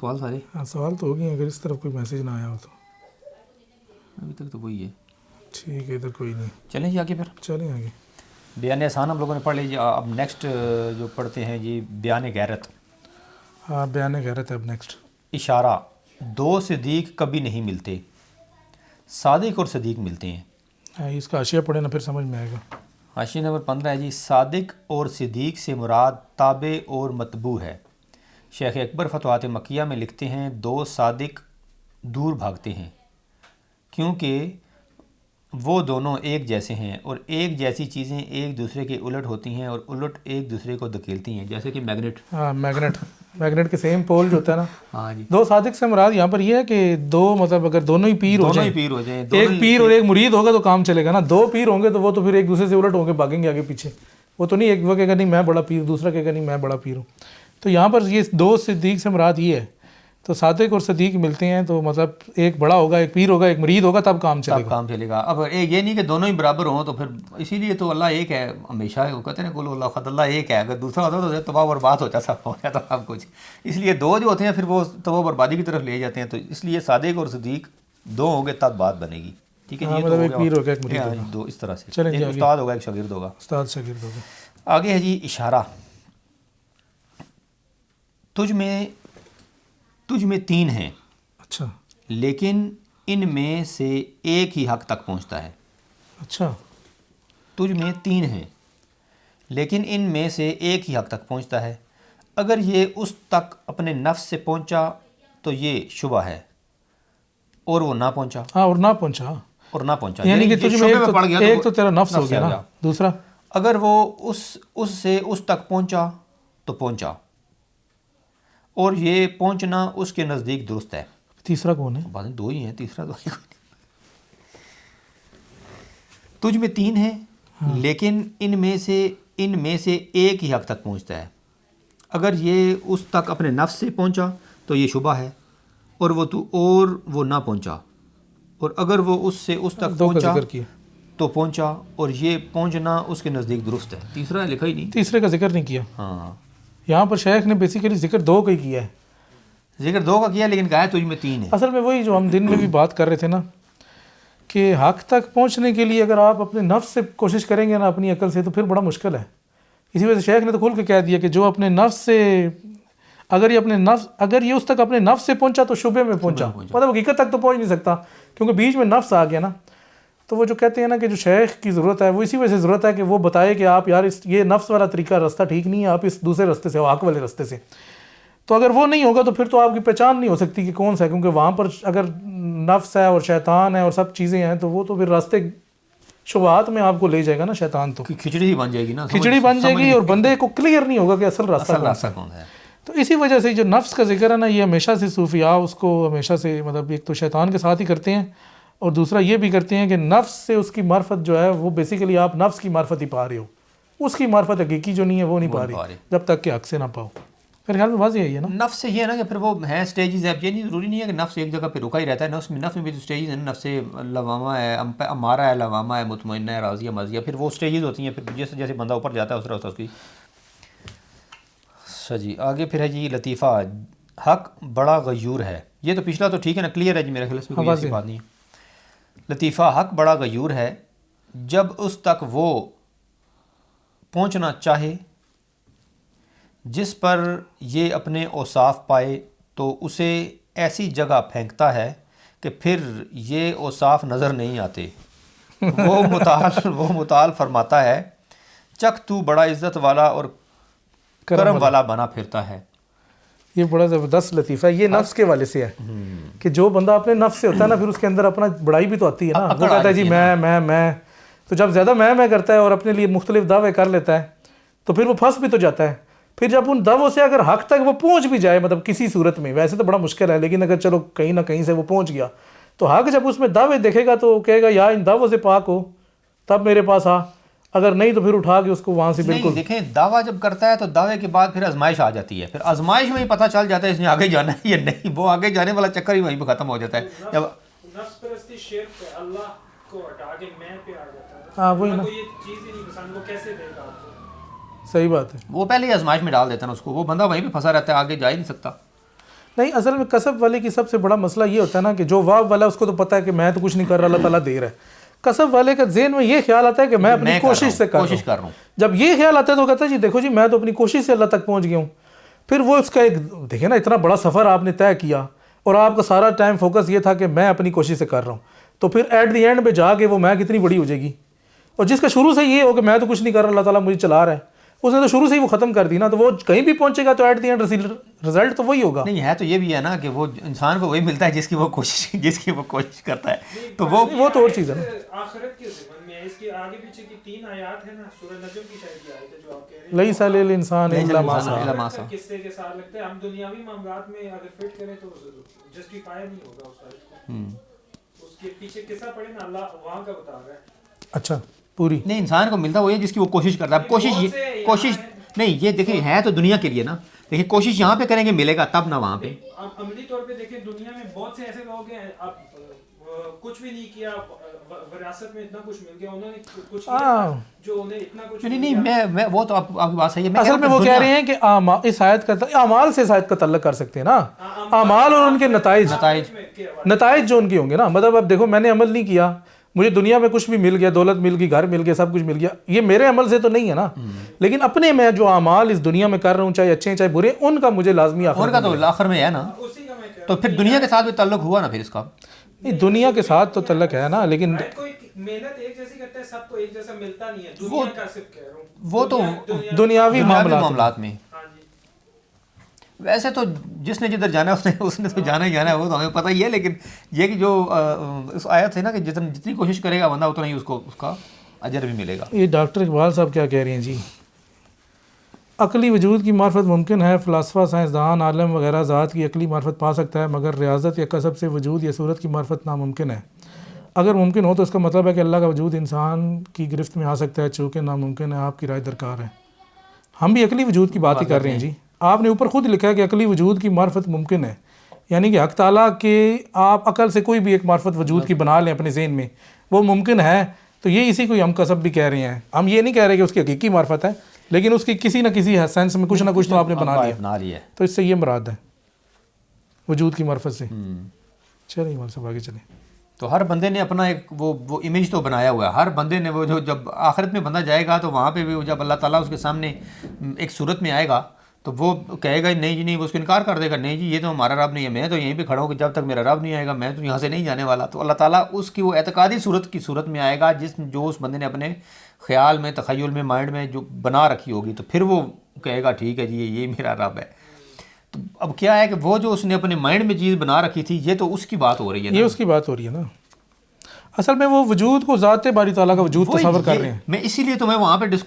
سوال سارے؟ ہاں سوال تو ہوگی اگر اس طرف کوئی میسج نہ آیا ہو تو. ابھی تک تو وہی ہے. ٹھیک ہے ادھر کوئی نہیں. چلیں جی آگے پھر. چلیں آگے. بیان احسان ہم لوگوں نے پڑھ لیجیے. اب نیکسٹ جو پڑھتے ہیں جی بیان غیرت. ہاں بیان غیرت ہے اب نیکسٹ. اشارہ. دو صدیق کبھی نہیں ملتے، صادق اور صدیق ملتے ہیں. ہاں اس کا حاشیہ پڑھے نا پھر سمجھ میں آئے گا. حاشیہ نمبر 15 ہے جی صادق اور صدیق سے مراد تابع اور متبوع ہے. شیخ اکبر فتوحات مکیہ میں لکھتے ہیں دو صادق دور بھاگتے ہیں کیونکہ وہ دونوں ایک جیسے ہیں اور ایک جیسی چیزیں ایک دوسرے کے الٹ ہوتی ہیں اور الٹ ایک دوسرے کو دھکیلتی ہیں، جیسے کہ میگنیٹ. ہاں میگنیٹ کے سیم پول جو ہوتا ہے نا. ہاں جی. دو صادق سے مراد یہاں پر یہ ہے کہ دو مطلب اگر دونوں ہی پیر ہو جائیں، ایک پیر اور ایک مرید ہوگا تو کام چلے گا نا. دو پیر ہوں گے تو وہ تو پھر ایک دوسرے سے الٹ ہو کے بھاگیں گے آگے پیچھے. وہ تو نہیں ایک وہ کہے گا نہیں میں بڑا پیر، دوسرا کہے گا نہیں میں بڑا پیر ہوں. تو یہاں پر یہ دو صدیق سے مراد یہ ہے. تو صادق اور صدیق ملتے ہیں تو مطلب ایک بڑا ہوگا، ایک پیر ہوگا، ایک مرید ہوگا، تب کام چلے گا. اب یہ نہیں کہ دونوں ہی برابر ہوں تو پھر اسی لیے تو اللہ ایک ہے ہمیشہ. وہ کہتے ہیں قل اللہ احد، اللہ ایک ہے. اگر دوسرا ہوتا تو تباہ و برباد ہو جاتا سب کچھ. اس لیے دو جو ہوتے ہیں پھر وہ تباہ و بربادی کی طرف لے جاتے ہیں. تو اس لیے صادق اور صدیق دو ہوں گے تب بات بنے گی. ٹھیک ہے جی. مطلب ایک پیر ہوگا ایک مرید ہوگا، دو اس طرح سے. چلیں ایک استاد ہوگا ایک شاگرد ہوگا. استاد شاگرد ہوگا. آگے ہے جی اشارہ. تجھ میں تین ہیں، اچھا، لیکن ان میں سے ایک ہی حق تک پہنچتا ہے. اچھا. تجھ میں تین ہیں لیکن ان میں سے ایک ہی حق تک پہنچتا ہے. اگر یہ اس تک اپنے نفس سے پہنچا تو یہ شبہ ہے اور وہ نہ پہنچا. ہاں اور نہ پہنچا یعنی کہ تجھ میں ایک تو تیرا نفس ہو گیا نا. دوسرا اگر وہ اس سے اس تک پہنچا تو پہنچا اور یہ پہنچنا اس کے نزدیک درست ہے. تیسرا کون ہے؟ باتیں دو ہی ہیں، تیسرا تو کوئی نہیں. تجھ میں تین ہیں لیکن ان میں سے ایک ہی حق تک پہنچتا ہے. اگر یہ اس تک اپنے نفس سے پہنچا تو یہ شبہ ہے اور وہ نہ پہنچا. اور اگر وہ اس سے اس تک پہنچا تو پہنچا اور یہ پہنچنا اس کے نزدیک درست ہے. تیسرا لکھا ہی نہیں، تیسرے کا ذکر نہیں کیا. ہاں یہاں پر شیخ نے بیسیکلی ذکر دو کا ہی کیا ہے. ذکر دو کا کیا لیکن کہا ہے تجھ میں تین ہے. اصل میں وہی جو ہم دن میں بھی بات کر رہے تھے نا کہ حق تک پہنچنے کے لیے اگر آپ اپنے نفس سے کوشش کریں گے نا اپنی عقل سے تو پھر بڑا مشکل ہے. اسی وجہ سے شیخ نے تو کھول کے کہہ دیا کہ جو اپنے نفس سے اگر یہ اس تک اپنے نفس سے پہنچا تو شبے میں پہنچا، مطلب حقیقت تک تو پہنچ نہیں سکتا کیونکہ بیچ میں نفس آ گیا نا. تو وہ جو کہتے ہیں نا کہ جو شیخ کی ضرورت ہے وہ اسی وجہ سے ضرورت ہے کہ وہ بتائے کہ آپ یار یہ نفس والا طریقہ راستہ ٹھیک نہیں ہے، آپ اس دوسرے راستے سے حق والے راستے سے. تو اگر وہ نہیں ہوگا تو پھر تو آپ کی پہچان نہیں ہو سکتی کہ کون سا ہے، کیونکہ وہاں پر اگر نفس ہے اور شیطان ہے اور سب چیزیں ہیں تو وہ تو پھر راستے شبہات میں آپ کو لے جائے گا نا شیطان. تو کھچڑی ہی بن جائے گی نا، کھچڑی بن جائے گی اور بندے کو کلیئر نہیں ہوگا کہ اصل راستہ کون ہے. تو اسی وجہ سے جو نفس کا ذکر ہے نا یہ ہمیشہ سے صوفیاء اس کو ہمیشہ سے مطلب ایک تو شیطان کے ساتھ ہی کرتے ہیں اور دوسرا یہ بھی کرتے ہیں کہ نفس سے اس کی معرفت جو ہے وہ بیسیکلی آپ نفس کی معرفت ہی پا رہے ہو، اس کی معرفت حقیقی جو نہیں ہے وہ نہیں پا رہی جب تک کہ حق سے نہ پاؤ. پھر خیال میں واضح ہے نا نفس سے یہ ہے نا کہ پھر وہ ہیں سٹیجز ہے. یہ نہیں ضروری نہیں ہے کہ نفس ایک جگہ پہ رکا ہی رہتا ہے. نفس میں بھی تو سٹیجز ہیں. نفس لوامہ ہے، امارہ ہے، لوامہ ہے، مطمئنہ ہے، راضیہ، مرضیہ. پھر وہ سٹیجز ہوتی ہیں. پھر جیسے جیسے بندہ اوپر جاتا ہے اس طرح اس کی. اچھا جی آگے پھر ہے جی لطیفہ. حق بڑا غیور ہے. یہ تو پچھلا تو ٹھیک ہے نا، کلیئر ہے جی میرے خیال سے کوئی ایسی بات نہیں ہے. لطیفہ حق بڑا غیور ہے، جب اس تک وہ پہنچنا چاہے جس پر یہ اپنے اوصاف پائے تو اسے ایسی جگہ پھینکتا ہے کہ پھر یہ اوصاف نظر نہیں آتے. وہ مطال فرماتا ہے چک تو بڑا عزت والا اور کرم والا بنا پھرتا ہے. یہ بڑا زبردست لطیفہ ہے. یہ نفس کے والے سے ہے کہ جو بندہ اپنے نفس سے ہوتا ہے نا پھر اس کے اندر اپنا بڑائی بھی تو آتی ہے نا. وہ کہتا ہے جی میں تو جب زیادہ میں کرتا ہے اور اپنے لیے مختلف دعوے کر لیتا ہے تو پھر وہ پھنس بھی تو جاتا ہے. پھر جب ان دعووں سے اگر حق تک وہ پہنچ بھی جائے مطلب کسی صورت میں، ویسے تو بڑا مشکل ہے لیکن اگر چلو کہیں نہ کہیں سے وہ پہنچ گیا تو حق جب اس میں دعوے دیکھے گا تو کہے گا یا ان دعووں سے پاک ہو تب میرے پاس آ، اگر نہیں تو پھر اٹھا کے اس کو وہاں سے بالکل. دیکھیں دعویٰ جب کرتا ہے تو دعوے کے بعد پھر آزمائش آ جاتی ہے. پھر آزمائش میں ہی پتہ چل جاتا ہے اس نے آگے جانا ہے یا نہیں. وہ آگے جانے والا چکر ہی وہیں پہ ختم ہو جاتا ہے. جب نفس پرستی شرک پہ اللہ کو ہٹا کے میں پہ آ جاتا ہے. ہاں وہی نا، یہ چیز ہی نہیں پسند، وہ کیسے دے گا آپ کو. صحیح بات ہے. وہ پہلے ہی آزمائش میں ڈال دیتا ہے نا اس کو. وہ بندہ وہیں پہ پھنسا رہتا ہے، آگے جا ہی نہیں سکتا. نہیں اصل میں کسب والے کی سب سے بڑا مسئلہ یہ ہوتا ہے نا کہ جو واو والا اس کو تو پتہ ہے کہ میں تو کچھ نہیں کر رہا، اللہ تعالیٰ دے رہا ہے. کسب والے کا ذہن میں یہ خیال آتا ہے کہ میں اپنی کوشش سے کر رہا ہوں. جب یہ خیال آتا ہے تو کہتا ہے جی دیکھو جی میں تو اپنی کوشش سے اللہ تک پہنچ گیا ہوں. پھر وہ اس کا ایک دیکھیں نا اتنا بڑا سفر آپ نے طے کیا اور آپ کا سارا ٹائم فوکس یہ تھا کہ میں اپنی کوشش سے کر رہا ہوں، تو پھر ایٹ دی اینڈ پہ جا کے وہ میں کتنی بڑی ہو جائے گی. اور جس کا شروع سے یہ ہو کہ میں تو کچھ نہیں کر رہا، اللہ تعالیٰ مجھے چلا رہا ہے، اس نے تو شروع سے ہی وہ ختم کر دی نا، تو وہ کہیں بھی پہنچے گا تو ایٹ دی اینڈ رزلٹ تو وہی ہوگا. نہیں ہے تو یہ بھی ہے نا کہ وہ انسان کو وہی ملتا ہے جس کی وہ کوشش کرتا ہے، تو وہ تو اور چیز ہے نا. آخرت کے ضمن میں اس کے آگے پیچھے کی 3 آیات ہیں نا، سورہ نجم کی شاید یہ آیت ہے جو آپ کہہ رہے ہیں، لیس علی الانسان الا ما سعی. قصے کے ساتھ لگتا ہے ہم دنیاوی معاملات میں اگر فٹ کریں تو جسٹیفائی نہیں ہوگا اس آیت کو. اس کے پیچھے قصہ پڑھے نا، اللہ وہاں کا بتا رہا ہے. اچھا پوری نہیں انسان کو ملتا وہ یہ جس کی وہ کوشش کرتا ہے. کوشش نہیں، یہ دیکھیں ہے تو دنیا کے لیے نا، دیکھیں کوشش یہاں پہ کریں گے ملے گا تب نہ وہاں پہ. عملی طور پہ دیکھیں دنیا میں بہت سے ایسے لوگ ہیں اب کچھ بھی نہیں کیا، وراثت میں اتنا کچھ مل گیا، انہوں نے کچھ کیا جو انہیں اتنا کچھ نہیں میں وہ تو آپ کی بات صحیح ہے. اصل میں وہ کہہ رہے ہیں کہ اس آیت کا اعمال سے اس آیت کا تعلق کر سکتے ہیں نا، اعمال اور ان کے نتائج جو ان کے ہوں گے نا. مطلب اب دیکھو میں نے عمل نہیں کیا، مجھے دنیا میں کچھ بھی مل گیا، دولت مل گئی، گھر مل گیا، سب کچھ مل گیا، یہ میرے عمل سے تو نہیں ہے نا، لیکن اپنے میں جو اعمال اس دنیا میں کر رہا ہوں چاہے اچھے ہیں چاہے برے، ان کا مجھے لازمی ان کا تو آخر میں ہے نا. تو پھر دنیا کے ساتھ بھی تعلق ہوا نا پھر اس کا. نہیں دنیا کے ساتھ تو تعلق ہے نا، لیکن کوئی محنت ایک جیسی کرتا ہے، سب کو ایک جیسا ملتا نہیں ہے. دنیا کا صرف کہہ رہا ہوں، وہ تو دنیاوی معاملات میں. ویسے تو جس نے جدھر جانا ہے اس نے تو جانا ہی جانا ہے، وہ تو ہمیں پتہ ہی ہے. لیکن یہ کہ جو اس آیت ہے نا کہ جتنی کوشش کرے گا بندہ اتنا ہی اس کا اجر بھی ملے گا. یہ ڈاکٹر اقبال صاحب کیا کہہ رہے ہیں جی؟ عقلی وجود کی معرفت ممکن ہے، فلاسفہ، سائنسدان، عالم وغیرہ ذات کی عقلی معرفت پا سکتا ہے، مگر ریاضت یا کسب سے وجود یا صورت کی معرفت ناممکن ہے. اگر ممکن ہو تو اس کا مطلب ہے کہ اللہ کا وجود انسان کی گرفت میں آ سکتا ہے، چونکہ ناممکن ہے. آپ کی رائے درکار ہے. ہم بھی عقلی وجود کی بات ہی کر رہے ہیں جی. آپ نے اوپر خود لکھا ہے کہ عقلی وجود کی معرفت ممکن ہے، یعنی کہ حق تعالیٰ کے آپ عقل سے کوئی بھی ایک معرفت وجود کی بنا لیں اپنے ذہن میں، وہ ممکن ہے. تو یہ اسی کو ہم کسب بھی کہہ رہے ہیں. ہم یہ نہیں کہہ رہے کہ اس کی حقیقی معرفت ہے، لیکن اس کی کسی نہ کسی سینس میں کچھ نہ کچھ تو آپ نے بنا لیا، تو اس سے یہ مراد ہے وجود کی معرفت سے. چلیں ہمارے سب آگے چلیں. تو ہر بندے نے اپنا ایک وہ امیج تو بنایا ہوا ہے. ہر بندے نے وہ جو جب آخرت میں بندہ جائے گا تو وہاں پہ بھی جب اللہ تعالیٰ اس کے سامنے ایک صورت میں آئے گا تو وہ کہے گا نہیں جی نہیں، وہ اس کو انکار کر دے گا، نہیں جی یہ تو ہمارا رب نہیں ہے، میں تو یہیں پہ کھڑا ہوں کہ جب تک میرا رب نہیں آئے گا میں تو یہاں سے نہیں جانے والا. تو اللہ تعالیٰ اس کی وہ اعتقادی صورت میں آئے گا جو اس بندے نے اپنے خیال میں، تخیل میں، مائنڈ میں جو بنا رکھی ہوگی، تو پھر وہ کہے گا ٹھیک ہے جی یہ میرا رب ہے. تو اب کیا ہے کہ وہ جو اس نے اپنے مائنڈ میں چیز بنا رکھی تھی، یہ تو اس کی بات ہو رہی ہے نا. یہ اس کی بات ہو رہی ہے نا. اصل میں وہ وجود کو ذات باری تعالیٰ کا وجود تصور کر رہے ہیں. میں اسی لیے تو میں وہاں پہ اس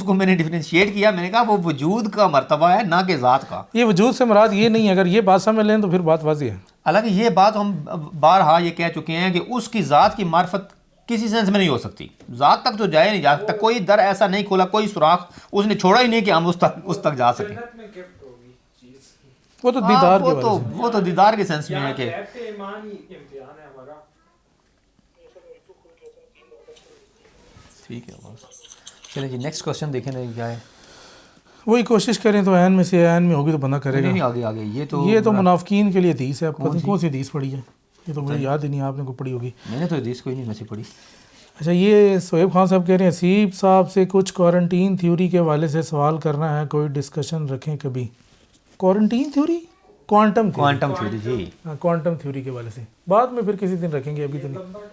کو میں نے ڈیفرینشیٹ کیا. میں نے کہا وہ وجود کا مرتبہ ہے نہ کہ ذات کا. یہ وجود سے مراد یہ نہیں ہے، اگر یہ بات سمجھ لیں تو پھر بات واضح ہے. حالانکہ یہ بات ہم بارہا یہ کہہ چکے ہیں کہ اس کی ذات کی معرفت کسی سینس میں نہیں ہو سکتی. ذات تک تو جائے نہیں جا سکتا، کوئی در ایسا نہیں کھولا، کوئی سوراخ اس نے چھوڑا ہی نہیں کہ ہم اس تک جا سکیں. وہ تو دیدار کے بارے میں، وہ تو دیدار کے سینس میں ہے کہ ٹھیک ہے. چلیں جی نیکسٹ کوشچن دیکھیں کیا ہے. وہی کوشش کریں تو عین میں سے عین میں ہوگی تو بندہ کرے گا. نہیں آگے یہ تو منافقین کے لیے حدیث ہے. پتہ نہیں کون سی حدیث پڑھی ہے، یہ تو مجھے یاد ہی نہیں. آپ نے کو پڑھی ہوگی. میں نے تو حدیث کوئی نہیں ویسے پڑھی. اچھا یہ سہیب خان صاحب کہہ رہے ہیں حسیب صاحب سے کچھ کوارنٹین تھیوری کے حوالے سے سوال کرنا ہے، کوئی ڈسکشن رکھیں کبھی. کوارنٹین تھیوری، کوانٹم تھیوری جی، ہاں کوانٹم تھیوری کے حوالے سے بعد میں پھر کسی دن رکھیں گے. ابھی تو نہیں.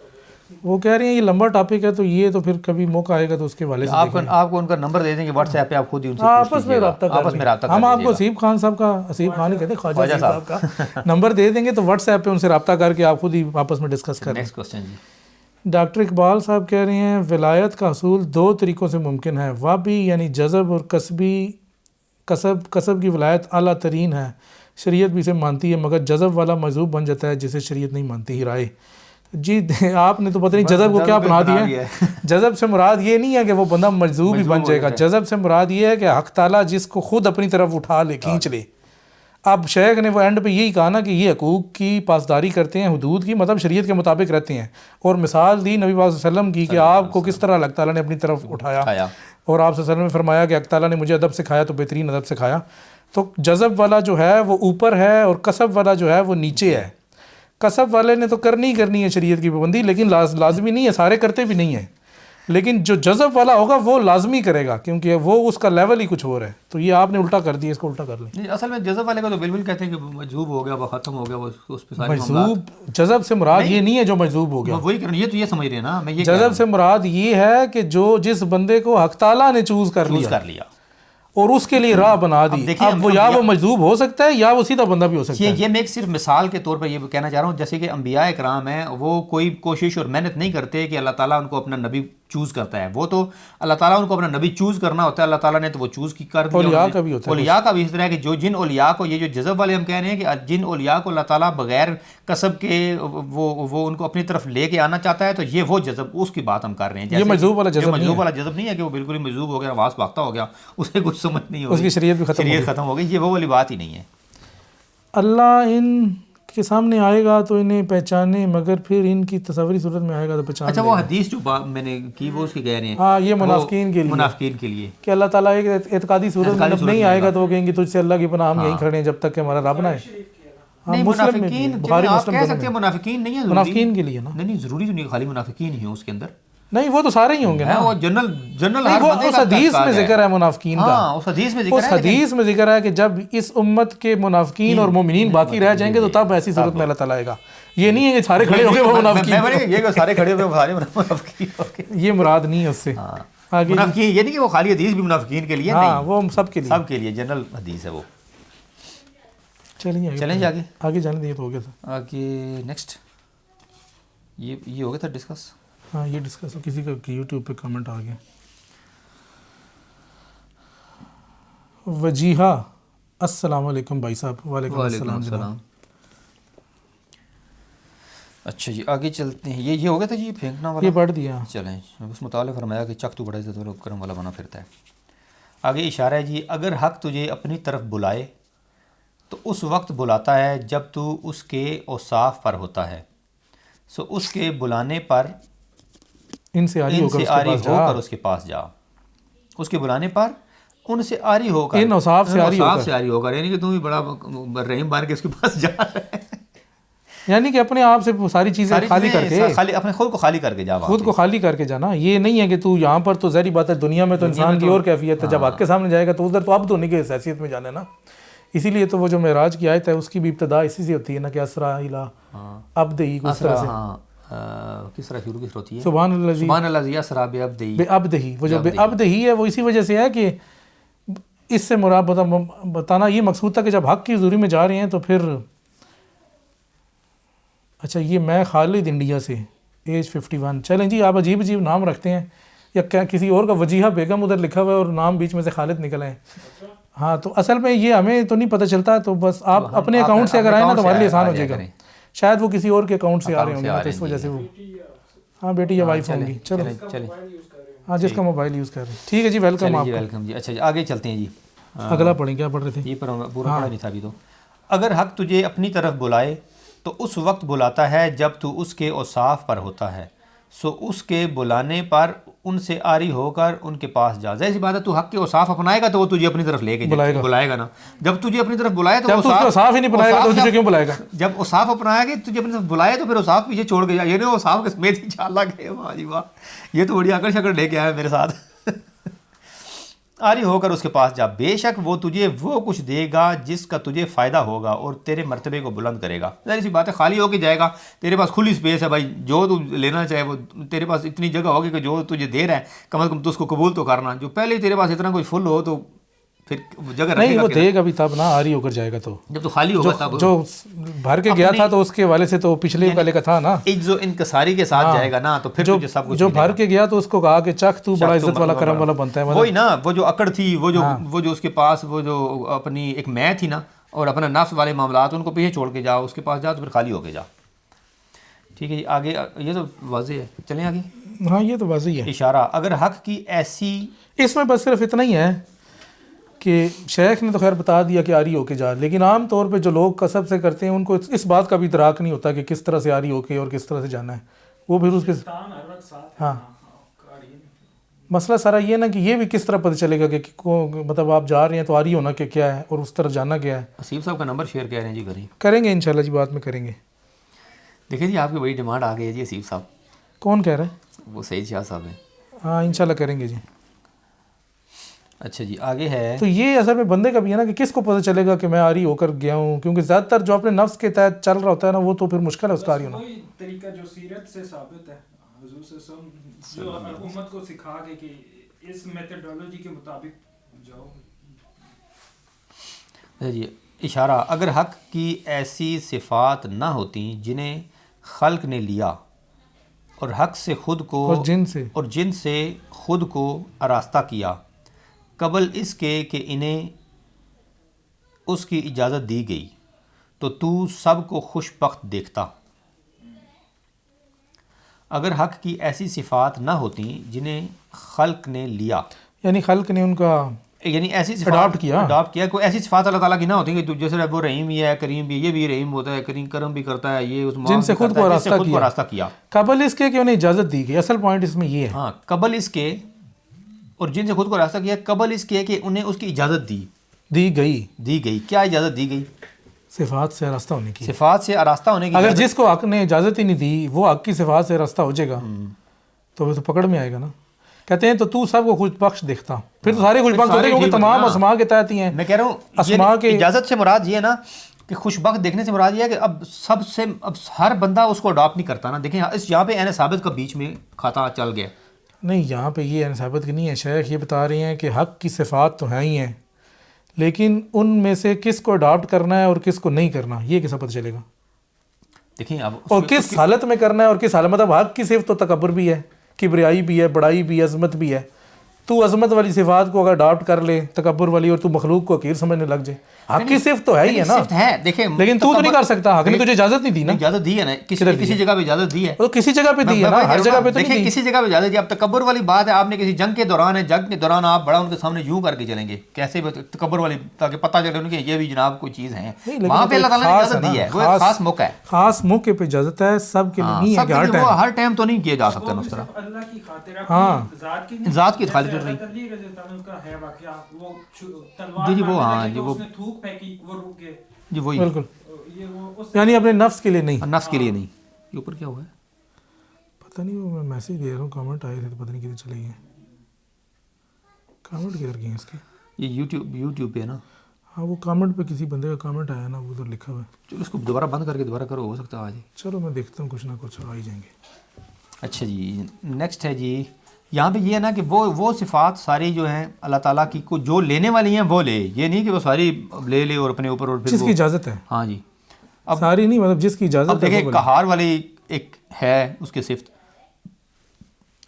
وہ کہہ رہے ہیں یہ لمبا ٹاپک ہے تو یہ تو پھر کبھی موقع آئے گا تو اس کے حوالے سے آپ کو ان کا نمبر دے دیں گے واٹس ایپ پہ، آپ خود ہی ان سے آپس میں رابطہ ہم آپ کو حسیب خان صاحب کا، حسیب خان ہی کہتے ہیں، خواجہ صاحب کا نمبر دے دیں گے تو واٹس ایپ پہ ان سے رابطہ کر کے آپ خود ہی آپس میں ڈسکس کریں. نیکسٹ کوسچن جی. ڈاکٹر اقبال صاحب کہہ رہے ہیں ولایت کا حصول 2 طریقوں سے ممکن ہے، وابی یعنی جذب اور کسب کی ولایت اعلیٰ ترین ہے، شریعت بھی اسے مانتی ہے، مگر جذب والا مجذوب بن جاتا ہے جسے شریعت نہیں مانتی. ہی رائے جی آپ نے تو پتہ نہیں جذب کو کیا بنا دیا ہے. جذب سے مراد یہ نہیں ہے کہ وہ بندہ مجذوب ہی بن جائے گا. جذب سے مراد یہ ہے کہ حق تعالیٰ جس کو خود اپنی طرف اٹھا لے، کھینچ لے. اب شیخ نے وہ اینڈ پہ یہی کہا نا کہ یہ حقوق کی پاسداری کرتے ہیں، حدود کی، مطلب شریعت کے مطابق رہتے ہیں، اور مثال دی نبی پاک صلی اللہ علیہ وسلم کی کہ آپ کو کس طرح اللہ تعالیٰ نے اپنی طرف اٹھایا. اور آپ صلی اللہ علیہ وسلم نے فرمایا کہ اللہ تعالیٰ نے مجھے ادب سکھایا تو بہترین ادب سکھایا. تو جذب والا جو ہے وہ اوپر ہے اور کسب والا جو ہے وہ نیچے ہے. کسب والے نے تو کرنی ہے شریعت کی پابندی, لیکن لازمی نہیں ہے, سارے کرتے بھی نہیں ہیں. لیکن جو جذب والا ہوگا وہ لازمی کرے گا, کیونکہ وہ اس کا لیول ہی کچھ اور ہے. تو یہ آپ نے الٹا کر دیا, اس کو الٹا کر لیں. اصل میں جذب والے کا تو بالکل کہتے ہیں کہ مجذوب ہو گیا, وہ ختم ہو گیا, وہ اس پہ سارے مجذوب, جذب سے مراد یہ نہیں ہے جو مجذوب ہو گیا. وہی کرنا, یہ تو یہ سمجھ رہے ہیں نا, میں یہ جذب سے مراد یہ ہے کہ جو جس بندے کو حق تعالیٰ نے چوز کر لیا اور اس کے لیے راہ بنا دی. اب وہ یا وہ مجذوب ہو سکتا ہے یا وہ سیدھا بندہ بھی ہو سکتا ہے. یہ میں ایک صرف مثال کے طور پر یہ کہنا چاہ رہا ہوں, جیسے کہ انبیاء اکرام ہیں, وہ کوئی کوشش اور محنت نہیں کرتے کہ اللہ تعالیٰ ان کو اپنا نبی چوز کرتا ہے. وہ تو اللہ تعالیٰ ان کو اپنا نبی چوز کرنا ہوتا ہے, اللہ تعالیٰ نے تو وہ چوز کر دیا. اولیاء کا بھی ہوتا ہے, اولیاء کا بھی اس طرح ہے کہ جو جن اولیاء کو, یہ جو جذب والے ہم کہہ رہے ہیں کہ جن اولیاء کو اللہ تعالیٰ بغیر کسب کے وہ ان کو اپنی طرف لے کے آنا چاہتا ہے, تو یہ وہ جذب, اس کی بات ہم کر رہے ہیں. یہ مجذوب والا جذب نہیں ہے کہ وہ بالکل ہی مجذوب ہو گیا, واس باختہ ہو گیا, اسے کچھ سمجھ نہیں ہوگی, اس کی شریعت بھی ختم ہو گئی. یہ وہ والی بات ہی نہیں ہے. اللہ ان کے سامنے آئے گا تو انہیں پہچانے, مگر پھر ان کی تصوری صورت میں آئے گا تو پہچان. اچھا, وہ حدیث جو میں نے کی وہ اس کی کہہ رہے ہیں, ہاں, یہ منافقین کے لیے کہ اللہ تعالیٰ ایک اعتقادی صورت میں جب نہیں آئے گا تو وہ کہیں گے تجھ سے اللہ کی پناہ, ہم یہیں کھڑے ہیں جب تک کہ ہمارا رب نہ ہے. نہیں, منافقین آپ کہہ سکتے ہیں, منافقین نہیں ہے, منافقین کے لیے نا, نہیں ضروری تو نہیں خالی منافقین ہی ہیں اس کے اندر. نہیں, وہ تو سارے ہی ہوں گے نا, وہ جنرل اس حدیث میں ذکر ہے منافقین کا. اس حدیث میں ذکر ہے کہ جب اس امت کے منافقین اور مومنین باقی رہ جائیں گے تو تب ایسی صورت میں اللہ تعالیٰ آئے گا. یہ نہیں ہے کہ سارے کھڑے ہو گئے وہ منافقین, یہ سارے کھڑے ہوئے یہ مراد نہیں ہے اس سے. منافقین یہ نہیں کہ وہ خالی حدیث بھی منافقین کے لیے, ہاں, وہ سب کے لیے جنرل حدیث ہے وہ. چلیں جی آگے جانے دیں. تو ہو گیا تھا آگے نیکسٹ, یہ ہو گیا تھا ڈسکس. ہاں, یہ ڈسکس. کسی کا یوٹیوب پہ کمنٹ آ گیا. وجیحہ السلام علیکم بھائی صاحب. وعلیکم السلام. اچھا جی, آگے چلتے ہیں. یہ ہو گیا تھا جی پھینکنا والا, یہ پڑھ دیا. چلیں, اس مطالعہ فرمایا کہ چک تو بڑا عزت و کرم والا بنا پھرتا ہے. آگے اشارہ ہے جی, اگر حق تجھے اپنی طرف بلائے تو اس وقت بلاتا ہے جب تو اس کے اوصاف پر ہوتا ہے, سو اس کے بلانے پر ان سے آری ہو کر اس کے پاس جا. اس کے بلانے پر ان سے آری ہو کر, ان اوصاف سے آری ہو کر, یعنی کہ تم بھی بڑا رحیم بن کے اس کے پاس جا رہا ہے, یعنی کہ اپنے آپ سے ساری چیزیں خالی کر کے, اپنے خود کو خالی کر کے جا, خود کو خالی کر کے جانا. یہ نہیں ہے کہ تو یہاں پر تو ظاہری بات ہے دنیا میں تو انسان کی اور کیفیت ہے, جب حق کے سامنے جائے گا تو ادھر تو اب تو نہیں کہ اس حیثیت میں جانا ہے نا. اسی لیے تو وہ جو معراج کی آیت ہے اس کی بھی ابتدا اسی سے ہوتی ہے نا, کہ اسرا الا عبدہ, اس طرح سے کس طرح شروع کس ہوتی ہے, سبحان اللہ اسرا بعبدہ. وہ جو عبدہ ہے وہ اسی وجہ سے ہے کہ اس سے مراد بتانا یہ مقصود تھا کہ جب حق کی حضوری میں جا رہے ہیں تو پھر. اچھا, یہ میں خالد انڈیا سے, ایج 51. چلیں جی, آپ عجیب نام رکھتے ہیں, یا کیا کسی اور کا وجیحہ بیگم ادھر لکھا ہوا ہے اور نام بیچ میں سے خالد نکل آئے. ہاں, تو اصل میں یہ ہمیں تو نہیں پتہ چلتا, تو بس آپ اپنے اکاؤنٹ سے اگر آئیں نا تو ہمارے لیے آسان ہو جائے گا. شاید وہ کسی اور کے اکاؤنٹ سے آ رہے ہوں گے, تو اس وجہ سے وہ, ہاں بیٹی یا وائف ہوں گی. چلو, ہاں, جس کا موبائل یوز کر رہے ہیں. ٹھیک ہے جی, ویلکم آپ. ویلکم جی. اچھا جی, آگے چلتے ہیں جی. اگلا پڑھیں, کیا پڑھ رہے تھے؟ یہ پورا پڑھا نہیں تھا ابھی. تو اگر حق تجھے اپنی طرف بلائے تو اس وقت بلاتا ہے جب تو اس کے اوصاف پر ہوتا ہے, سو اس کے بلانے پر ان سے آری ہو کر ان کے پاس جا. ظاہر سی بات ہے, تو حق کے اوصاف اپنائے گا تو وہ تجھے اپنی طرف لے کے بلائے گا نا. جب تجھے اپنی طرف بلائے تو اوصاف ہی نہیں بلائے گا تو تجھے کیوں بلائے گا؟ جب اوصاف اپنائے گا تجھے اپنی طرف بلائے تو پھر اوصاف پیچھے چھوڑ کے جا. یہ نہیں اوصاف کے سمیت ہی چال گئے. واہ جی واہ, یہ تو بڑی عقل شکل لے کے آیا میرے ساتھ. آری ہو کر اس کے پاس جا, بے شک وہ تجھے وہ کچھ دے گا جس کا تجھے فائدہ ہوگا اور تیرے مرتبے کو بلند کرے گا. ظاہر سی بات ہے, خالی ہو کے جائے گا, تیرے پاس کھلی اسپیس ہے بھائی, جو تو لینا چاہے وہ تیرے پاس اتنی جگہ ہوگی کہ جو تجھے دے رہا ہے کم از کم تو اس کو قبول تو کرنا. جو پہلے ہی تیرے پاس اتنا کوئی فل ہو تو پھر جگہ نہیں, وہ دے گا بھی تب نا, آری ہو کر جائے گا. تو جب تو خالی ہوگا تب, جو بھر کے گیا تھا تو اس کے والے سے تو پچھلے والے کا تھا نا, جو انکساری کے ساتھ جائے گا نا, تو پھر تجھے سب کچھ جو بھر کے گیا تو اس کو کہا کہ چک تو بڑا عزت والا کرم والا بنتا ہے. وہی نا, وہ جو اکڑ تھی, وہ جو اس کے پاس وہ جو اپنی ایک میں تھی نا, اور اپنا نفس والے معاملات ان کو پیچھے چھوڑ کے جاؤ, اس کے پاس جا تو پھر خالی ہو کے جا. ٹھیک ہے جی, آگے یہ تو واضح ہے. چلیں آگے. ہاں, یہ تو واضح ہے. اشارہ, اگر حق کی ایسی, اس میں بس صرف اتنا ہی ہے کہ شیخ نے تو خیر بتا دیا کہ آری ہو کے جا, لیکن عام طور پہ جو لوگ کسب سے کرتے ہیں ان کو اس بات کا بھی ادراک نہیں ہوتا کہ کس طرح سے آری ہو کے اور کس طرح سے جانا ہے. وہ پھر اس کے, ہاں مسئلہ سارا یہ ہے نا کہ یہ بھی کس طرح پتہ چلے گا کہ مطلب آپ جا رہے ہیں تو آ رہی ہونا کہ کیا ہے اور اس طرح جانا کیا ہے. اسیف صاحب کا نمبر شیئر کہہ رہے ہیں جی کریں گے انشاءاللہ جی، بات میں کریں گے. دیکھیں جی آپ کی بڑی ڈیمانڈ آ گئی ہے جی اسیف صاحب. کون کہہ رہا ہے؟ وہ سعید شاہ صاحب ہیں. ہاں انشاءاللہ کریں گے جی. اچھا جی آگے ہے. تو یہ اصل میں بندے کا بھی ہے نا کہ کس کو پتہ چلے گا کہ میں آری ہو کر گیا ہوں، کیونکہ زیادہ تر جو اپنے نفس کے تحت چل رہا ہوتا ہے نا وہ تو پھر مشکل ہے اس کا آری ہونا. وہی طریقہ جو سیرت سے ثابت ہے، حضور صلی اللہ علیہ وسلم جو امت کو سکھا کے کہ اس میتھڈولوجی کے مطابق جاؤ. جی اشارہ، اگر حق کی ایسی صفات نہ ہوتی جنہیں خلق نے لیا اور حق سے خود کو اور جن سے خود کو آراستہ کیا قبل اس کے کہ انہیں اس کی اجازت دی گئی، تو سب کو خوش بخت دیکھتا. اگر حق کی ایسی صفات نہ ہوتی جنہیں خلق نے لیا، یعنی خلق نے ان کا یعنی ایسی صفات اڈاپٹ کیا. کوئی ایسی صفات اللہ تعالیٰ کی نہ ہوتی کہ جیسے وہ رحیم ہی ہے، کریم بھی، یہ بھی رحیم ہوتا ہے، کرم بھی کرتا ہے، یہ اس جن سے خود کو راستہ کیا قبل اس کے کہ انہیں اجازت دی گئی. اصل پوائنٹ اس میں یہ ہے. ہاں قبل اس کے، اور جن سے خود کو راستہ کیا قبل اس کے کہ انہیں اس کی اجازت دی گئی. کیا اجازت دی گئی؟ صفات سے راستہ ہونے کی. صفات سے آراستہ ہونے کی. اگر جس کو حق نے اجازت ہی نہیں دی وہ حق کی صفات سے راستہ ہو جائے گا تو وہ تو پکڑ میں آئے گا نا. کہتے ہیں تو سب کو خوش بخش دیکھتا. پھر تو سارے خوش بخش ہوتے ہیں کیونکہ تمام اسماء کے تحت ہی ہیں. میں کہہ رہا ہوں اسماء کے اجازت سے مراد یہ ہے نا کہ خوش بخت دیکھنے سے مراد یہ ہے کہ اب ہر بندہ اس کو اڈاپٹ نہیں کرتا نا. دیکھیں یہاں پہ عین ثابت کا بیچ میں کھاتا چل گیا. نہیں یہاں پہ یہ عین ثابت کی نہیں ہے. شیخ یہ بتا رہے ہیں کہ حق کی صفات تو ہیں ہی ہیں، لیکن ان میں سے کس کو اڈاپٹ کرنا ہے اور کس کو نہیں کرنا یہ کیسا پتہ چلے گا؟ دیکھیں اب اور کس حالت میں کرنا ہے اور کس حالت، مطلب حق کی صفت تو تکبر بھی ہے، کبریائی بھی ہے، بڑائی بھی ہے، عظمت بھی ہے. تو عظمت والی صفات کو اگر اڈاپٹ کر لے تکبر والی، اور تو مخلوق کو حقیر سمجھنے لگ جائے. حق کی صفت تو ہے ہی ہے نا. دیکھیں لیکن تو نہیں کر سکتا. حق نے تجھے اجازت نہیں دی نا. اجازت دی ہے نا کسی جگہ پہ اجازت دی ہے. تو کسی جگہ پہ دی ہے نا، ہر جگہ پہ تو نہیں دی. دیکھیں کسی جگہ پہ اجازت دی. اب تکبر والی بات ہے، آپ نے کسی جنگ کے دوران آپ بڑا ان کے سامنے یوں کر کے چلیں گے کیسے تکبر والی، تاکہ پتہ چلے ان کے یہ بھی جناب کوئی چیز ہے. وہاں پہ اللہ تعالیٰ نے اجازت دی ہے، وہ ایک خاص موقع ہے، خاص موقع پہ اجازت ہے. سب کے لیے نہیں ہے کہ ہر ٹائم تو نہیں کیا جا سکتا اس طرح. اللہ کی خاطر ہاں ذات کی خالص نہیں. جی وہ ہاں جی وہ تھوک پھینکی وہ رک گئے. جی وہی بالکل، یعنی اپنے نفس کے لیے نہیں، نفس کے لیے نہیں. یہ اوپر کیا ہوا ہے پتہ نہیں. وہ میں میسیج دے رہا ہوں، کامنٹ آئے تھے تو پتہ نہیں کدھر چلے گئے. کامنٹ کدھر گئے ہیں اس کے؟ یہ یوٹیوب پہ ہے نا. ہاں وہ کامنٹ پہ کسی بندے کا کامنٹ آیا نا، وہ ادھر لکھا ہوا ہے. چلو اس کو دوبارہ بند کر کے دوبارہ کرو، ہو سکتا ہے آج. چلو میں دیکھتا ہوں، کچھ نہ کچھ آ ہی جائیں گے. اچھا جی نیکسٹ ہے جی. یہاں پہ یہ ہے نا کہ وہ صفات ساری جو ہیں اللہ تعالیٰ کی کو جو لینے والی ہیں وہ لے. یہ نہیں کہ وہ ساری لے لے اور اپنے اوپر، اور جس کی اجازت ہے. ہاں جی اب ساری نہیں، مطلب جس کی اجازت ہے. اب دیکھیں قہار والی ایک ہے اس کی صفت.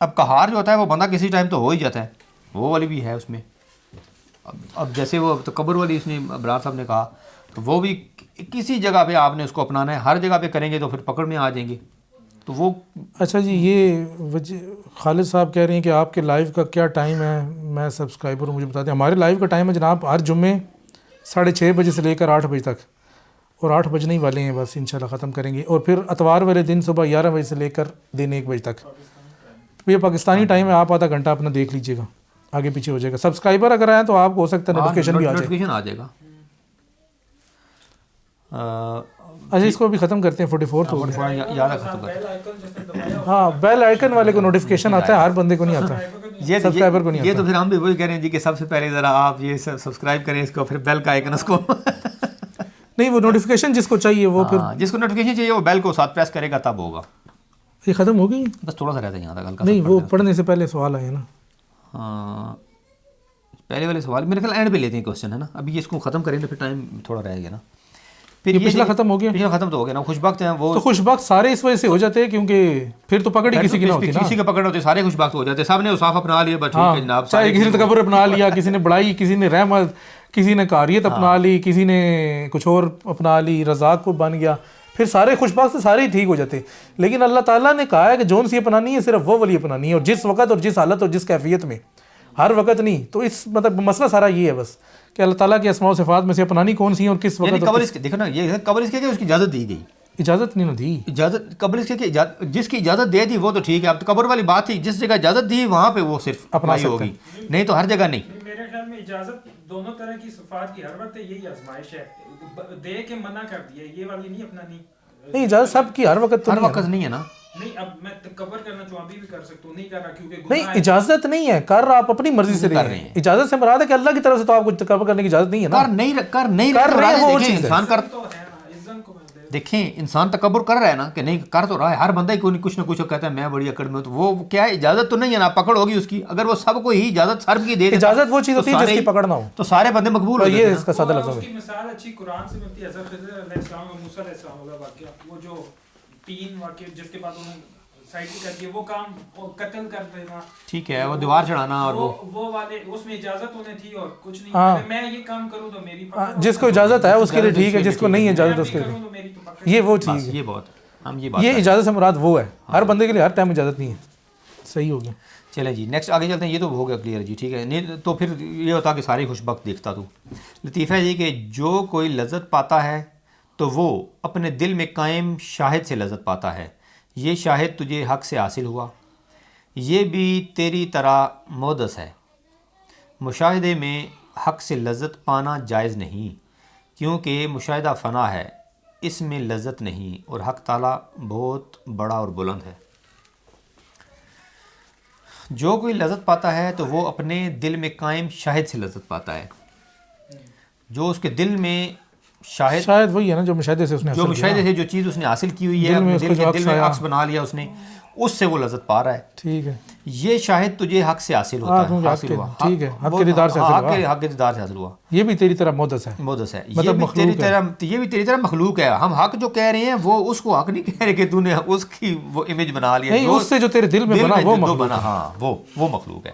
اب قہار جو ہوتا ہے وہ بندہ کسی ٹائم تو ہو ہی جاتا ہے، وہ والی بھی ہے اس میں. اب جیسے وہ تکبر والی اس نے ابرار صاحب نے کہا، تو وہ بھی کسی جگہ پہ آپ نے اس کو اپنانا ہے. ہر جگہ پہ کریں گے تو پھر پکڑ میں آ جائیں گے. تو وہ اچھا جی یہ خالد صاحب کہہ رہے ہیں کہ آپ کے لائیو کا کیا ٹائم ہے؟ میں سبسکرائبر ہوں، مجھے بتا دیں. ہمارے لائیو کا ٹائم ہے جناب ہر جمعے 6:30 بجے سے لے کر 8 بجے تک، اور 8 بجنے ہی والے ہیں بس انشاءاللہ ختم کریں گے. اور پھر اتوار والے دن صبح 11 بجے سے لے کر دن 1 بجے تک. یہ پاکستانی ٹائم ہے، آپ آدھا گھنٹہ اپنا دیکھ لیجیے گا، آگے پیچھے ہو جائے گا. سبسکرائبر اگر آئیں تو آپ کو ہو سکتا ہے نوٹیفیکیشن بھی آ جائے گا. اچھا اس کو بھی ختم کرتے ہیں. 44 تو یاد ختم کرتے ہیں. ہاں بیل آئیکن والے کو نوٹیفیکیشن آتا ہے، ہر بندے کو نہیں آتا، سبسکرائبر کو نہیں آتا. یہ تو پھر ہم بھی وہی کہہ رہے ہیں جی کہ سب سے پہلے ذرا آپ یہ سبسکرائب کریں اس کو، پھر بیل کا آئیکن اس کو نہیں وہ نوٹیفیکیشن جس کو چاہیے وہ پھر جس کو نوٹیفیکیشن چاہیے وہ بیل کو ساتھ پریس کرے گا تب ہوگا. یہ ختم ہو گئی بس تھوڑا سا رہتا ہے یہاں تک ہلکا. نہیں وہ پڑھنے سے پہلے سوال آئے نا. ہاں پہلے والے سوال میرے خیال اینڈ پہ لیتے ہیں کوشچن ہے نا. ابھی اس کو ختم کریں تو پھر ٹائم تھوڑا رہ گیا نا. پھر یہ پچھلا ختم ہو گیا. پچھلا ختم تو ہو گیا نا. خوش بخت ہیں وہ، تو خوش بخت سارے اس وجہ سے ہو جاتے ہیں کیونکہ پھر تو پکڑ ہی کسی کی نہ ہوتی نا. کسی کا پکڑ ہوتے سارے خوش بخت ہو جاتے. سب نے صاف اپنا لیا. بس ٹھیک ہے جناب، چاہے کسی نے تکبر اپنا لیا، کسی نے بڑائی، کسی نے رحمت، کسی نے قاریت اپنا لی، کسی نے کچھ اور اپنا لی، رزاق کو بن گیا. پھر سارے خوش بخت سے سارے ہی ٹھیک ہو جاتے. لیکن اللہ تعالیٰ نے کہا ہے کہ جون سی اپنانی ہے صرف وہ والی اپنانی ہے، اور جس وقت اور جس حالت اور جس کیفیت میں، ہر وقت نہیں. تو اس مطلب مسئلہ سارا یہ ہے بس کہ اللہ تعالیٰ کے اسماء و صفات میں سے اپنانی کون سی ہیں اور کس وقت. قبل اس کے دیکھو نا، یہ قبل اس کے کہ اس کی اجازت دی گئی. اجازت نہیں نہ دی. اجازت قبل اس کے کہ جس کی اجازت دے دی وہ تو ٹھیک ہے. اب تو قبر والی بات تھی, جس جگہ اجازت دی وہاں پہ وہ صرف اپنا ہوگی, نہیں تو ہر جگہ نہیں. میرے خیال میں اجازت دونوں طرح کی صفات کی ہر وقت یہی آزمائش ہے, دے کے منع کر دیا, یہ والی نہیں اپنا نہیں اجازت سب کی ہر وقت ہر وقت نہیں ہے نا. نہیں اب میں تکبر کرنا چاہوں ابھی بھی کر سکتا ہوں, نہیں کر رہا کیونکہ نہیں اجازت نہیں ہے, کر آپ اپنی مرضی سے رہے ہیں. اجازت سے مراد ہے کہ اللہ کی طرف سے تو آپ کو تکبر کرنے کی اجازت نہیں ہے نا. کر رہے ہیں وہ چیز انسان کر تو ہے نا, عزت کو دیکھیں انسان تکبر کر رہا ہے نا کہ نہیں کر تو رہا ہے, ہر بندہ ہی کوئی کچھ نہ کچھ کہتا ہے میں بڑی اکڑ میں, تو وہ کیا ہے اجازت تو نہیں ہے نا, پکڑ ہوگی اس کی. اگر وہ سب کو ہی اجازت سر کی دے دے, اجازت وہ چیز ہوتی ہے جس کی پکڑ نہ ہو, تو سارے بندے مقبول ہو یہ اس کا سادہ لفظ ہے. اس کی مثال اچھی قرآن سے ملتی ہے, حضرت خضر علیہ السلام اور موسیٰ علیہ السلام کا واقعہ, وہ جو 3 واقعے جس کے بعد انہوں نے سائیکل کر کے وہ کام قتل کر دینا, ٹھیک ہے, وہ دیوار چڑھانا, اور وہ والے اس میں اجازت ہونے تھی اور کچھ نہیں, میں یہ کام کروں تو میری جس کو اجازت ہے اس کے لیے ٹھیک ہے, جس کو نہیں اجازت اس کے لیے یہ وہ چیز ہے. یہ بہت ہم یہ بات یہ اجازت سے مراد وہ ہے, ہر بندے کے لیے ہر ٹائم اجازت نہیں ہے. صحیح ہو گیا. چلیں جی نیکسٹ آگے چلتے ہیں. یہ تو ہو گیا کلیئر جی, ٹھیک ہے. نہیں تو پھر یہ ہوتا کہ سارے خوش بخت دیکھتا تو. لطیفہ یہ کہ جو کوئی لذت پاتا ہے تو وہ اپنے دل میں قائم شاہد سے لذت پاتا ہے. یہ شاہد تجھے حق سے حاصل ہوا, یہ بھی تیری طرح مودس ہے. مشاہدے میں حق سے لذت پانا جائز نہیں, کیونکہ مشاہدہ فنا ہے, اس میں لذت نہیں, اور حق تعالیٰ بہت بڑا اور بلند ہے. جو کوئی لذت پاتا ہے تو وہ اپنے دل میں قائم شاہد سے لذت پاتا ہے. جو اس کے دل میں شاید وہی ہے نا جو مشاہدے سے اس نے جو مشاہدے سے جو چیز اس نے حاصل کی ہوئی ہے, دل میں عکس بنا لیا اس نے, اس سے وہ لذت پا رہا ہے. ٹھیک ہے. یہ شاہد تجھے حق سے حاصل ہوتا ہے, حاصل ہوا, ٹھیک ہے, حق کے دیدار سے حاصل ہوا, حق کے دیدار سے حاصل ہوا. یہ بھی تیری طرح مودس ہے, مودس ہے, یہ بھی تیری طرح مخلوق ہے. ہم حق جو کہہ رہے ہیں وہ اس کو حق نہیں کہہ رہے کہ تو نے اس کی وہ امیج بنا لیا, نہیں اس سے جو تیرے دل میں بنا وہ مخلوق ہے. ہاں وہ مخلوق ہے.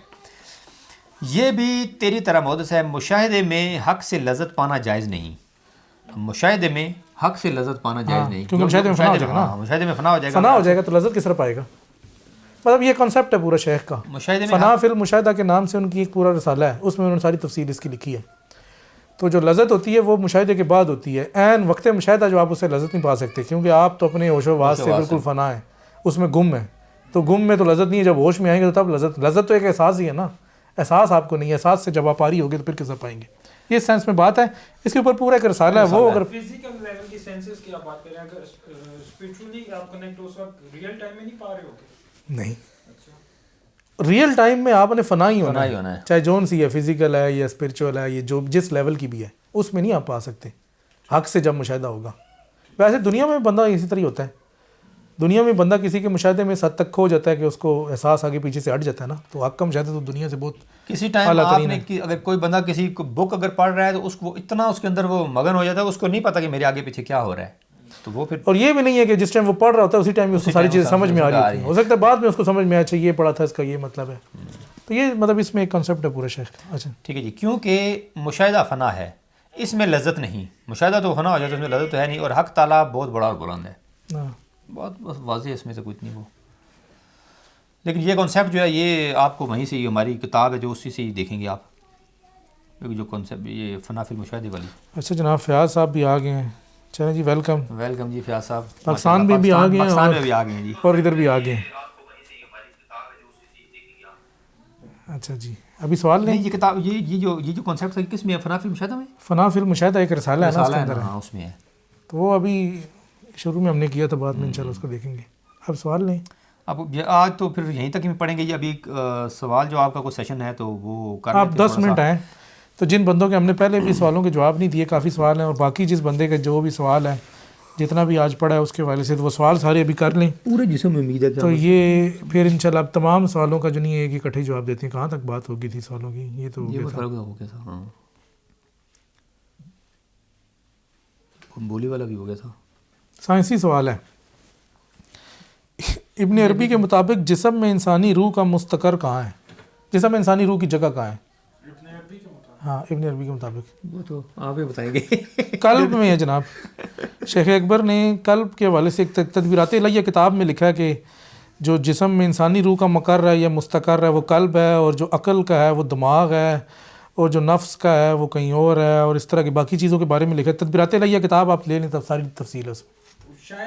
یہ بھی تیری طرح مودس ہے. مشاہدے میں حق سے لذت پانا جائز نہیں, مشاہدے میں حق سے لذت پانا جائز نہیں, کیونکہ مشاہدے میں فنا ہو جائے گا نا, مشاہدے میں فنا ہو جائے گا, فنا ہو جائے گا تو لذت کس طرح پائے گا. مطلب یہ کانسیپٹ ہے پورا شیخ کا, فنا فی المشاہدہ کے نام سے ان کی ایک پورا رسالہ ہے, اس میں انہوں نے ساری تفصیل اس کی لکھی ہے. تو جو لذت ہوتی ہے وہ مشاہدے کے بعد ہوتی ہے, عین وقت مشاہدہ جو آپ اس سے لذت نہیں پا سکتے, کیونکہ آپ تو اپنے ہوش و حواس سے بالکل فنا ہے, اس میں گم ہے. تو گم میں تو لذت نہیں ہے, جب ہوش میں آئیں گے تو تب لذت تو ایک احساس ہی ہے نا, احساس آپ کو نہیں ہے, احساس سے جب آپ پاری ہوگے تو پھر کیسے پائیں گے. یہ سینس میں بات ہے, اس کے اوپر پورا ایک رسالہ ہے. وہ اگر فزیکل لیول کی سینسز کی آپ بات کریں, اگر اسپرچولی آپ کنیکٹ اس وقت ریئل ٹائم میں نہیں پا رہے ہوگے. نہیں, ریئل ٹائم میں آپ نے فنا ہی ہونا ہے, چاہے جون سی ہے, فزیکل ہے یا اسپرچول ہے, یہ جو جس لیول کی بھی ہے اس میں نہیں آپ پا سکتے حق سے جب مشاہدہ ہوگا. ویسے دنیا میں بندہ اسی طرح ہوتا ہے, دنیا میں بندہ کسی کے مشاہدے میں اس حد تک کھو جاتا ہے کہ اس کو احساس آگے پیچھے سے ہٹ جاتا ہے نا. تو حق کا مشاہدہ تو دنیا سے بہت کسی ٹائم آپ نے اگر کوئی بندہ کسی بک اگر پڑھ رہا ہے تو اس کو اتنا اس کے اندر وہ مگن ہو جاتا ہے, اس کو نہیں پتا کہ میرے آگے پیچھے کیا ہو رہا ہے. تو وہ پھر, اور یہ بھی نہیں ہے کہ جس ٹائم وہ پڑھ رہا ہوتا ہے اسی ٹائم اس کو ساری چیزیں سمجھ میں آ رہی ہے. ہو سکتا ہے بعد میں اس کو سمجھ میں آیا, اچھا یہ پڑھا تھا, اس کا یہ مطلب ہے. تو یہ مطلب اس میں ایک کنسیپٹ ہے پورا شیخ. اچھا ٹھیک ہے جی. کیونکہ مشاہدہ فنا ہے, اس میں لذت نہیں. مشاہدہ تو فنا ہو جاتا ہے, اس میں لذت تو ہے نہیں, اور حق تعالیٰ بہت بڑا اور بلند ہے. بہت واضح ہے, اس میں سے کچھ نہیں وہ. لیکن یہ کانسیپٹ جو ہے یہ آپ کو وہیں سے ہی ہماری کتاب ہے جو اسی سے ہی دیکھیں گے آپ, جو کانسیپٹ یہ فنا فی المشاہدے والی. اچھا جناب فیاض صاحب بھی آ گئے ہیں. چلیں جی, ویلکم جی فیاض صاحب. پاکستان میں بھی آ گئے ہیں, پاکستان میں بھی آ گئے ہیں جی, اور ادھر بھی آ گئے ہیں. اچھا جی, ابھی سوال نہیں. یہ کتاب یہ جو کانسیپٹ ہے کس میں ہے, فنا فی المشاہدہ میں؟ فنا فی المشاہدہ ایک رسالہ ہے نا, اس کے اندر ہے, اس میں ہے. تو وہ ابھی شروع میں ہم نے کیا تھا, بعد میں انشاءاللہ اس کو دیکھیں گے. اب سوال نہیں, اب آج تو پھر یہیں تک ہی پڑھیں گے. یہ ابھی سوال جو آپ کا کوئی سیشن ہے تو وہ کر آپ 10 منٹ آئیں. تو جن بندوں کے ہم نے پہلے بھی سوالوں کے جواب نہیں دیے, کافی سوال ہیں, اور باقی جس بندے کے جو بھی سوال ہے جتنا بھی آج پڑھا ہے اس کے حوالے سے, تو وہ سوال سارے ابھی کر لیں پورے جسم میں. امید ہے تو یہ پھر انشاءاللہ اب تمام سوالوں کا جو نہیں ہے کہ اکٹھے جواب دیتے ہیں. کہاں تک بات ہو گئی تھی سوالوں کی, یہ تو ہو گیا تھا, بولی والا بھی ہو گیا تھا. سائنسی سوال ہے. ابن عربی کے مطابق جسم میں انسانی روح کا مستقر کہاں ہے؟ جسم میں انسانی روح کی جگہ کہاں ہے؟ ہاں ابن عربی کے مطابق وہ تو آپ ہی بتائیں گے. قلب میں ہے جناب. شیخ اکبر نے قلب کے حوالے سے ایک تدبیرات الہیہ کتاب میں لکھا ہے کہ جو جسم میں انسانی روح کا مقر ہے یا مستقر ہے وہ قلب ہے, اور جو عقل کا ہے وہ دماغ ہے, اور جو نفس کا ہے وہ کہیں اور ہے, اور اس طرح کی باقی چیزوں کے بارے میں لکھا ہے. تدبیرات الہیہ کتاب آپ لے لیں, تب ساری تفصیل ہے اس میں.